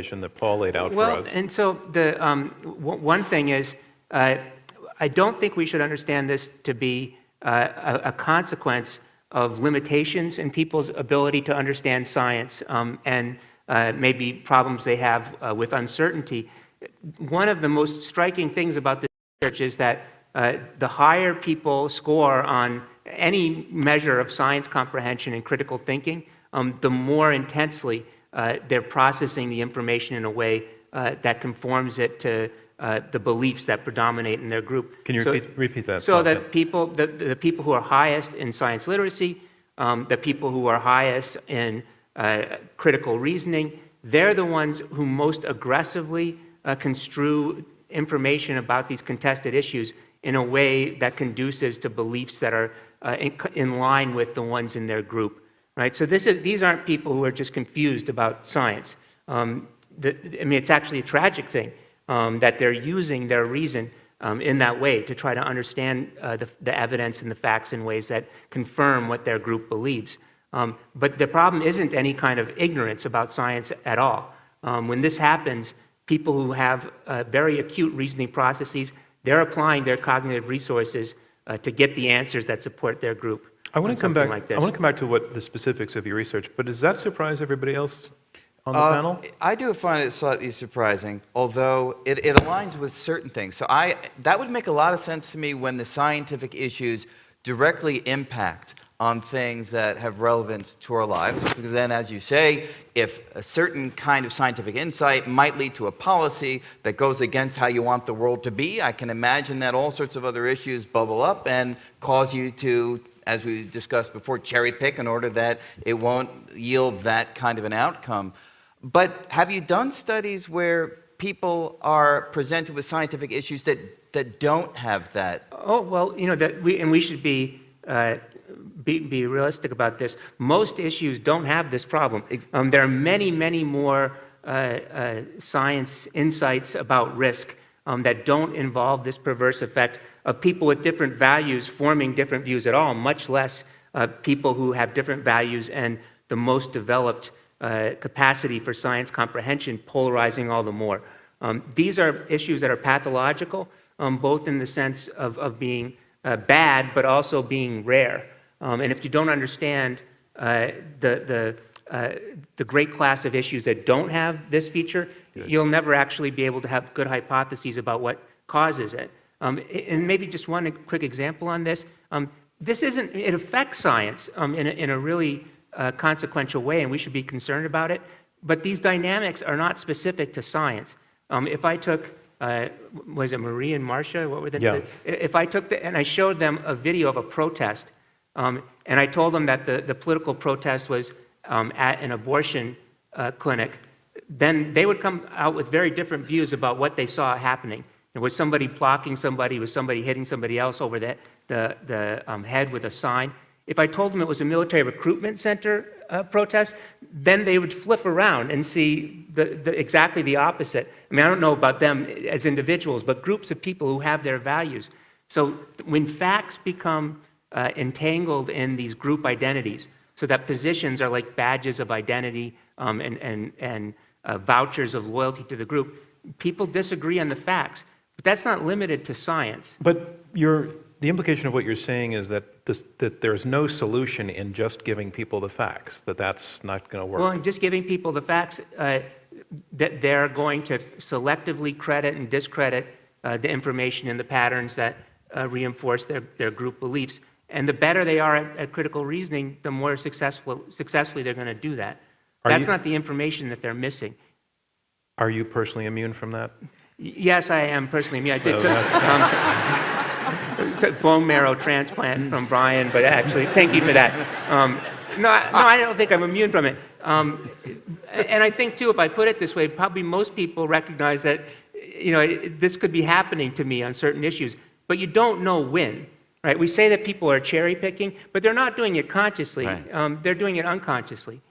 that Paul laid out for Well, us. and so one thing is, I don't think we should understand this to be a consequence of limitations in people's ability to understand science and maybe problems they have with uncertainty. One of the most striking things about this research is that the higher people score on any measure of science comprehension and critical thinking, the more intensely they're processing the information in a way that conforms it to the beliefs that predominate in their group. Can you repeat that? So that the people who are highest in science literacy, the people who are highest in critical reasoning, they're the ones who most aggressively construe information about these contested issues in a way that conduces to beliefs that are in line with the ones in their group. Right? So these aren't people who are just confused about science. It's actually a tragic thing that they're using their reason in that way to try to understand the evidence and the facts in ways that confirm what their group believes. But the problem isn't any kind of ignorance about science at all. When this happens, people who have very acute reasoning processes, they're applying their cognitive resources to get the answers that support their group. I want to come back. I want to come back to what the specifics of your research. But does that surprise everybody else on the panel? I do find it slightly surprising, although it aligns with certain things. So that would make a lot of sense to me when the scientific issues directly impact on things that have relevance to our lives. Because then, as you say, if a certain kind of scientific insight might lead to a policy that goes against how you want the world to be, I can imagine that all sorts of other issues bubble up and cause you to, as we discussed before, cherry pick in order that it won't yield that kind of an outcome. But have you done studies where people are presented with scientific issues that don't have that? Oh, well, we should be realistic about this. Most issues don't have this problem. There are many, many more science insights about risk that don't involve this perverse effect of people with different values forming different views at all, much less people who have different values and the most developed capacity for science comprehension polarizing all the more. These are issues that are pathological, both in the sense of being bad, but also being rare. And if you don't understand the great class of issues that don't have this feature, you'll never actually be able to have good hypotheses about what causes it. And maybe just one quick example on this. It affects science in a really consequential way, and we should be concerned about it. But these dynamics are not specific to science. If I took, was it Marie and Marcia? What were they? Yeah. If I took and I showed them a video of a protest, and I told them that the political protest was at an abortion clinic, then they would come out with very different views about what they saw happening. Was somebody blocking somebody? Was somebody hitting somebody else over the head with a sign? If I told them it was a military recruitment center protest, then they would flip around and see exactly the opposite. I don't know about them as individuals, but groups of people who have their values. So when facts become entangled in these group identities, so that positions are like badges of identity and vouchers of loyalty to the group, people disagree on the facts. But that's not limited to science. But the implication of what you're saying is that there's no solution in just giving people the facts, that's not going to work. Well, in just giving people the facts, that they're going to selectively credit and discredit the information and the patterns that reinforce their group beliefs. And the better they are at critical reasoning, the more successfully they're going to do that. That's not the information that they're missing. Are you personally immune from that? Yes, I am personally immune. I did took bone marrow transplant from Brian, but actually, thank you for that. No, I don't think I'm immune from it. And I think, too, if I put it this way, probably most people recognize that, this could be happening to me on certain issues, but you don't know when, right? We say that people are cherry picking, but they're not doing it consciously. Right. They're doing it unconsciously.